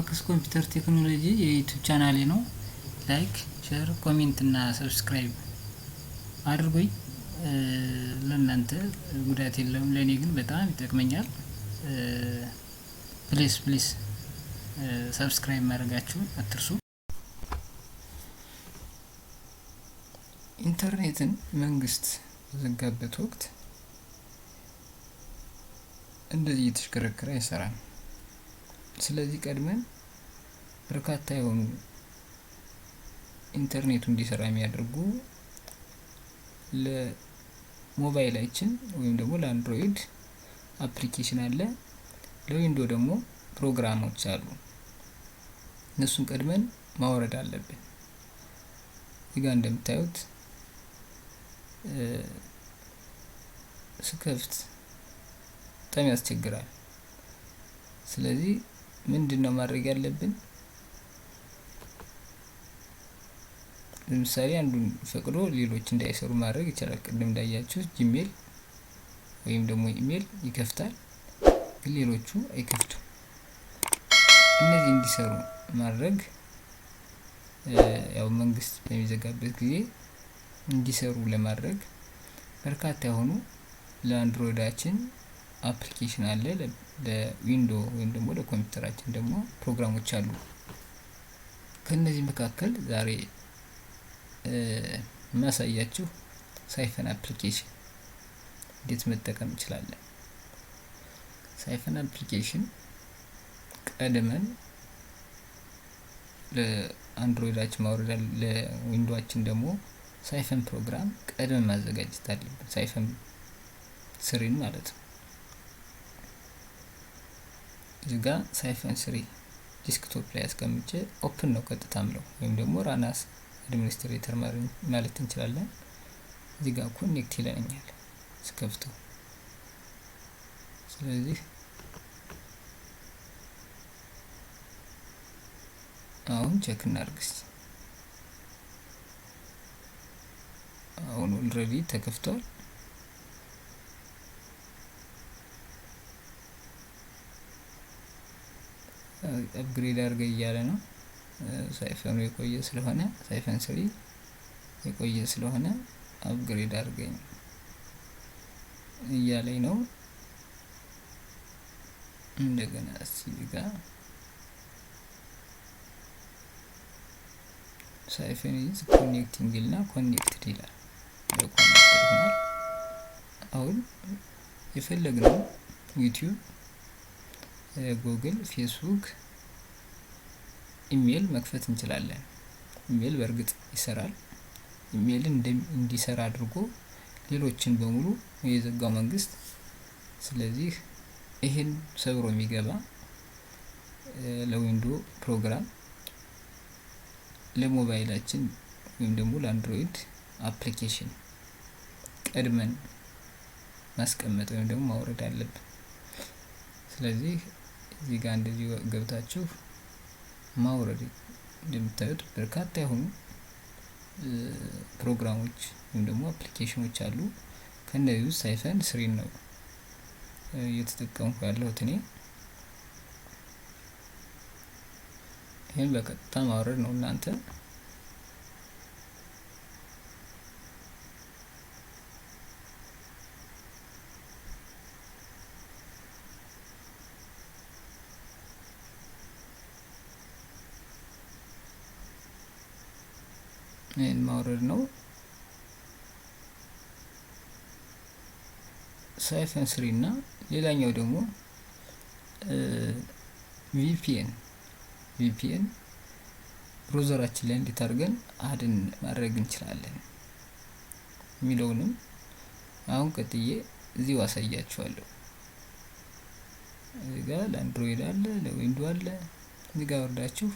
አባክስ ኮምፒውተር ቴክኖሎጂ የዩቲዩብ ቻናሌ ነው። ላይክ፣ ሼር፣ ኮሜንት እና ሰብስክራይብ አድርጉኝ። ለእናንተ ጉዳት የለውም፣ ለኔ ግን በጣም ይጠቅመኛል። ፕሊዝ ሰብስክራይብ ማድረጋችሁ አትርሱ። ኢንተርኔትን መንግስት በዘጋበት ወቅት እንደዚህ እየተሽከረከረ አይሰራም። ስለዚህ ቀድመን በርካታ የሆኑ ኢንተርኔቱ እንዲሰራ የሚያደርጉ ለሞባይላችን ወይም ደግሞ ለአንድሮይድ አፕሊኬሽን አለ፣ ለዊንዶ ደግሞ ፕሮግራሞች አሉ። እነሱን ቀድመን ማውረድ አለብን። እዚህ ጋር እንደምታዩት ስከፍት በጣም ያስቸግራል። ስለዚህ ምንድነው ማድረግ ያለብን? ለምሳሌ አንዱን ፈቅዶ ሌሎች እንዳይሰሩ ማድረግ ይቻላል። ቅድም እንዳያችሁት ጂሜል ወይም ደግሞ ኢሜል ይከፍታል፣ ግን ሌሎቹ አይከፍቱም። እነዚህ እንዲሰሩ ማድረግ ያው መንግስት በሚዘጋበት ጊዜ እንዲሰሩ ለማድረግ በርካታ የሆኑ ለአንድሮይዳችን አፕሊኬሽን አለ፣ ለዊንዶ ወይም ደግሞ ለኮምፒውተራችን ደግሞ ፕሮግራሞች አሉ። ከነዚህ መካከል ዛሬ ማሳያችሁ ሳይፈን አፕሊኬሽን እንዴት መጠቀም እንችላለን። ሳይፈን አፕሊኬሽን ቀድመን ለአንድሮይዳችን ማውረድ፣ ለዊንዶዋችን ደግሞ ሳይፈን ፕሮግራም ቀድመን ማዘጋጀት አለብን። ሳይፈን ስሪን ማለት ነው። እዚህ ጋር ሳይፈን ስሪ ዲስክቶፕ ላይ አስቀምጬ ኦፕን ነው ቀጥታ ምለው ወይም ደግሞ ራናስ አድሚኒስትሬተር ማለት እንችላለን። እዚህ ጋር ኮኔክት ይለኛል ስከፍተው። ስለዚህ አሁን ቼክ እናድርግ። አሁን ኦልሬዲ ተከፍቷል። አፕግሬድ አድርገ እያለ ነው። ሳይፈኑ የቆየ ስለሆነ ሳይፈን ስሪ የቆየ ስለሆነ አፕግሬድ አድርገኝ እያለኝ ነው። እንደገና እዚህ ጋር ሳይፈን ኢዝ ኮኔክቲንግ እና ኮኔክትድ ይላል። አሁን የፈለግነው ዩቲዩብ፣ ጉግል፣ ፌስቡክ፣ ኢሜል መክፈት እንችላለን። ኢሜል በእርግጥ ይሰራል። ኢሜልን እንዲሰራ አድርጎ ሌሎችን በሙሉ የዘጋው መንግስት። ስለዚህ ይሄን ሰብሮ የሚገባ ለዊንዶ ፕሮግራም፣ ለሞባይላችን ወይም ደግሞ ለአንድሮይድ አፕሊኬሽን ቀድመን ማስቀመጥ ወይም ደግሞ ማውረድ አለብን። ስለዚህ እዚህ ጋር እንደዚህ ገብታችሁ ማውረድ እንደምታዩት በርካታ የሆኑ ፕሮግራሞች ወይም ደግሞ አፕሊኬሽኖች አሉ። ከነዚህ ውስጥ ሳይፈን ስሪን ነው እየተጠቀምኩ ያለሁት እኔ። ይሄን በቀጥታ ማውረድ ነው እናንተ። ይሄን ማውረድ ነው። ሳይፈን ስሪ እና ሌላኛው ደግሞ ቪፒኤን ብሮዘራችን ላይ እንዴት አድርገን አድን ማድረግ እንችላለን የሚለውንም አሁን ቀጥዬ እዚሁ አሳያችኋለሁ። እዚህ ጋር ለአንድሮይድ አለ፣ ለዊንዶ አለ። እዚህ ጋር ወርዳችሁ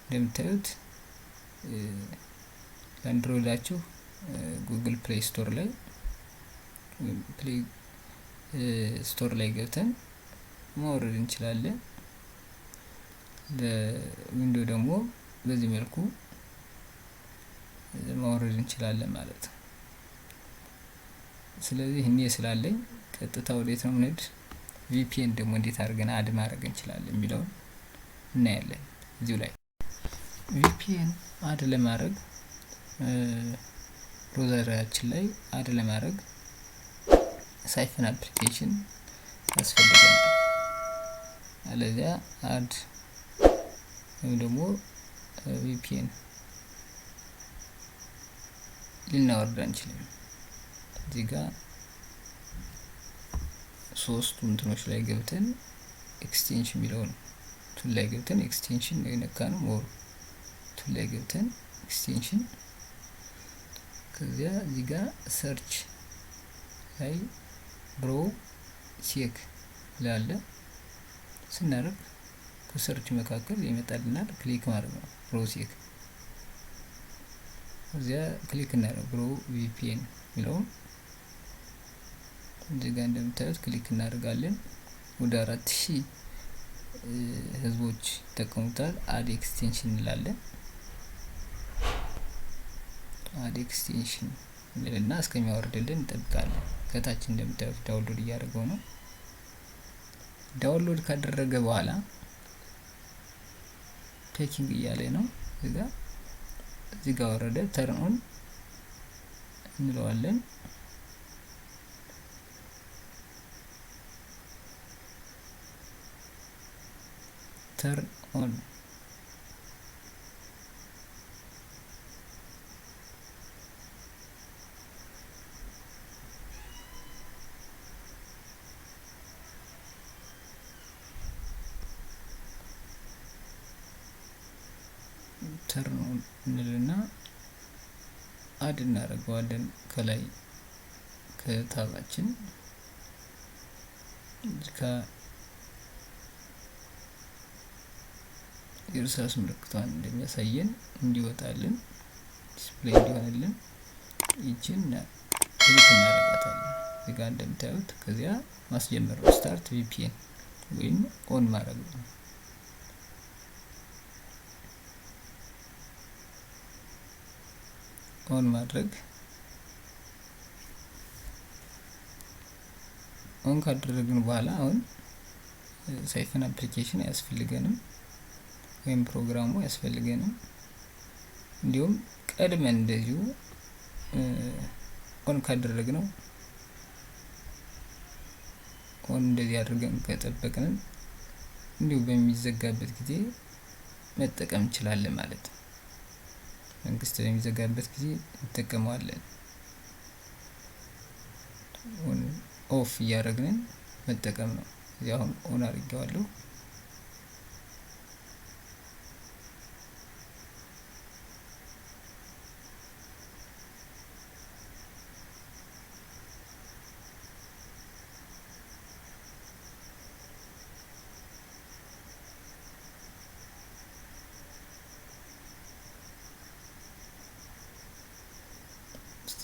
እንደምታዩት ለአንድሮይዳችሁ ጉግል ፕሌይ ስቶር ላይ ፕሌይ ስቶር ላይ ገብተን ማውረድ እንችላለን። ለዊንዶ ደግሞ በዚህ መልኩ ማውረድ እንችላለን ማለት ነው። ስለዚህ እኔ ስላለኝ ቀጥታ ወዴት ነው የምንሄድ? VPN ደግሞ እንዴት አድርገን አድ ማድረግ እንችላለን የሚለውን እናያለን እዚሁ ላይ። VPN አድ ለማድረግ ብራውዘራችን ላይ አድ ለማድረግ ሳይፈን አፕሊኬሽን ያስፈልገናል። አለዚያ አድ ወይም ደግሞ VPN ልናወርድ አንችልም። እዚህ ጋር ሶስቱ እንትኖች ላይ ገብተን ኤክስቴንሽን የሚለውን ቱል ላይ ገብተን ኤክስቴንሽን ነው የነካነው። ሞር ቱል ላይ ገብተን ኤክስቴንሽን፣ ከዚያ እዚህ ጋር ሰርች ላይ ብሮ ቼክ ላለ ስናደርግ ከሰርች መካከል ይመጣልናል። ክሊክ ማድረግ ነው ብሮ ቼክ። እዚያ ክሊክ እናደርግ ብሮ VPN የሚለውን እዚህ ጋር እንደምታዩት ክሊክ እናደርጋለን። ወደ 4000 ህዝቦች ይጠቀሙታል። አድ ኤክስቴንሽን እንላለን። አድ ኤክስቴንሽን እንልና እስከሚያወርድልን እንጠብቃለን። ከታች እንደምታዩት ዳውንሎድ እያደረገው ነው። ዳውንሎድ ካደረገ በኋላ ፔኪንግ እያለ ነው። እዚህ ጋር ወረደ። ተርን ኦን እንለዋለን። ተርን ኦን ተርን ኦን እንልና አድ እናደርገዋለን። ከላይ ከታባችን የእርሳስ ምልክቷን እንደሚያሳየን እንዲወጣልን ዲስፕሌይ እንዲሆንልን ይችን ክሊክ እናደርጋታለን። እዚህ ጋር እንደምታዩት ከዚያ ማስጀመር ነው። ስታርት VPN ወይም ኦን ማድረግ ነው። ኦን ማድረግ ኦን ካደረግን በኋላ አሁን ሳይፈን አፕሊኬሽን አያስፈልገንም ወይም ፕሮግራሙ አያስፈልገንም። እንዲሁም ቀድመን እንደዚሁ ኦን ካደረግነው ኦን እንደዚህ አድርገን ከጠበቅን እንዲሁ በሚዘጋበት ጊዜ መጠቀም እንችላለን ማለት ነው። መንግስት በሚዘጋበት ጊዜ እንጠቀመዋለን። ኦፍ እያደረግን መጠቀም ነው። እዚህ አሁን ኦን አድርጌዋለሁ።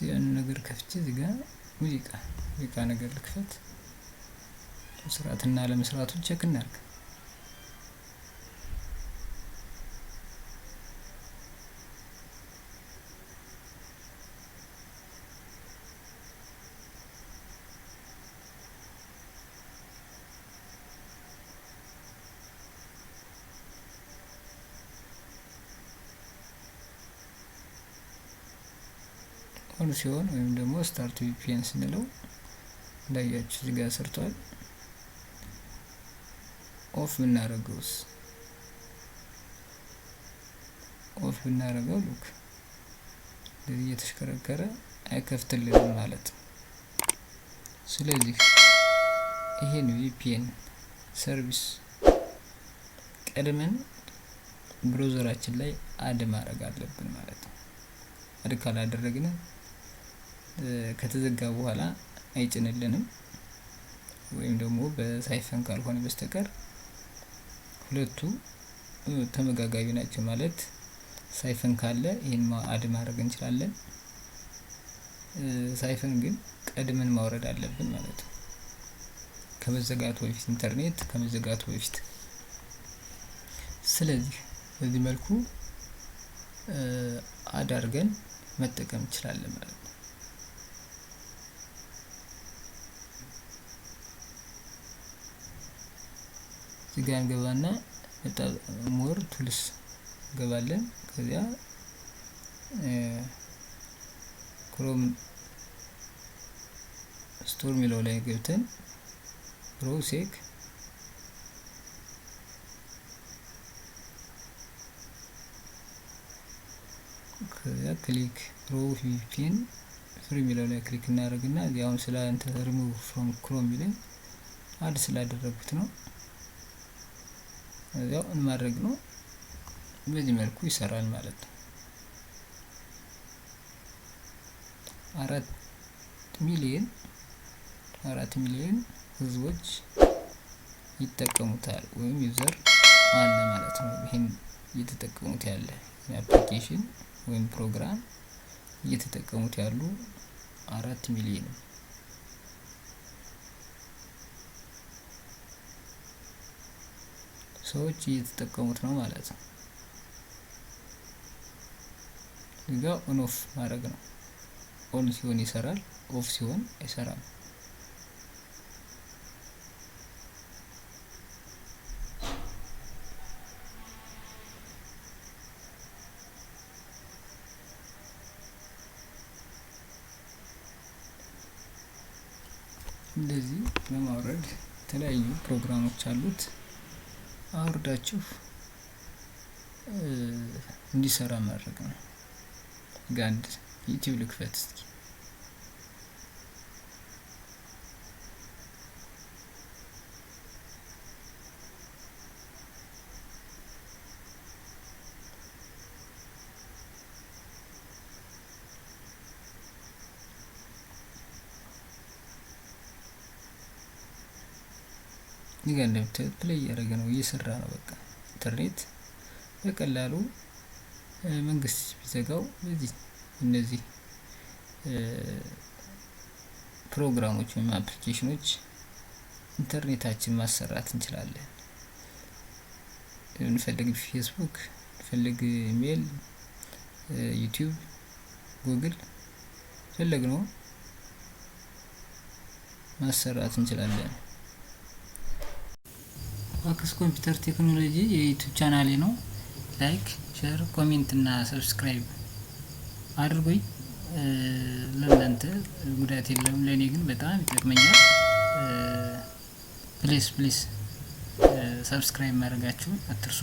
ያን ነገር ከፍቼ እዚህ ጋር ሙዚቃ ነገር ልክፈት። መስራትና ለመስራቱን ቼክ እናድርግ። ኦን ሲሆን ወይም ደግሞ ስታርት VPN ስንለው እንዳያችሁ እዚህ ጋር ሰርቷል። ኦፍ ብናደርገውስ? ኦፍ ብናደርገው ሉክ እንደዚህ እየተሽከረከረ አይከፍትልንም ማለት ነው። ስለዚህ ይሄን VPN ሰርቪስ ቀድመን ብራውዘራችን ላይ አድ ማድረግ አለብን ማለት ነው። አድ ካላደረግን ከተዘጋ በኋላ አይጭንልንም ወይም ደግሞ በሳይፈን ካልሆነ በስተቀር ሁለቱ ተመጋጋቢ ናቸው ማለት ሳይፈን ካለ ይሄን አድ ማድረግ እንችላለን። ሳይፈን ግን ቀድመን ማውረድ አለብን ማለት ነው። ከመዘጋቱ በፊት ኢንተርኔት ከመዘጋቱ በፊት። ስለዚህ በዚህ መልኩ አድ አድርገን መጠቀም እንችላለን ማለት ነው። እዚህ ጋር እንገባና በጣም ሞር ቱልስ ገባለን። ከዚያ ክሮም ስቶር ሚለው ላይ ገብተን ፕሮሴክ ከዚያ ክሊክ VPN ፍሪ ሚለው ላይ ክሊክ እናደርግና እዚያውን ስለ ሪሙቭ ፍሮም ክሮም ሚለኝ አድ ስላደረጉት ነው። እዚያው ማድረግ ነው። በዚህ መልኩ ይሰራል ማለት ነው። 4 ሚሊዮን ህዝቦች ይጠቀሙታል ወይም ዩዘር አለ ማለት ነው። ይሄን እየተጠቀሙት ያለ አፕሊኬሽን ወይም ፕሮግራም እየተጠቀሙት ያሉ 4 ሚሊዮን ሰዎች እየተጠቀሙት ነው ማለት ነው። እዚጋ ኦን ኦፍ ማድረግ ነው። ኦን ሲሆን ይሰራል፣ ኦፍ ሲሆን አይሰራም። እንደዚህ ለማውረድ የተለያዩ ፕሮግራሞች አሉት። አውርዳችሁ እንዲሰራ ማድረግ ነው። ጋንድ ዩቲዩብ ልክፈት እስኪ። እዚህ ጋር እንደምታዩት ፕሌይ እያደረገ ነው፣ እየሰራ ነው። በቃ ኢንተርኔት በቀላሉ መንግስት ቢዘጋው በዚህ እነዚህ ፕሮግራሞች ወይም አፕሊኬሽኖች ኢንተርኔታችን ማሰራት እንችላለን። እንፈልግ ፌስቡክ፣ እንፈልግ ኢሜል፣ ዩቲዩብ፣ ጉግል ፈለግነው ማሰራት እንችላለን። አባከስ ኮምፒውተር ቴክኖሎጂ የዩቲዩብ ቻናሌ ነው። ላይክ፣ ሼር፣ ኮሜንት እና ሰብስክራይብ አድርጉኝ። ለእናንተ ጉዳት የለውም፣ ለእኔ ግን በጣም ይጠቅመኛል። ፕሊዝ ሰብስክራይብ ማድረጋችሁን አትርሱ።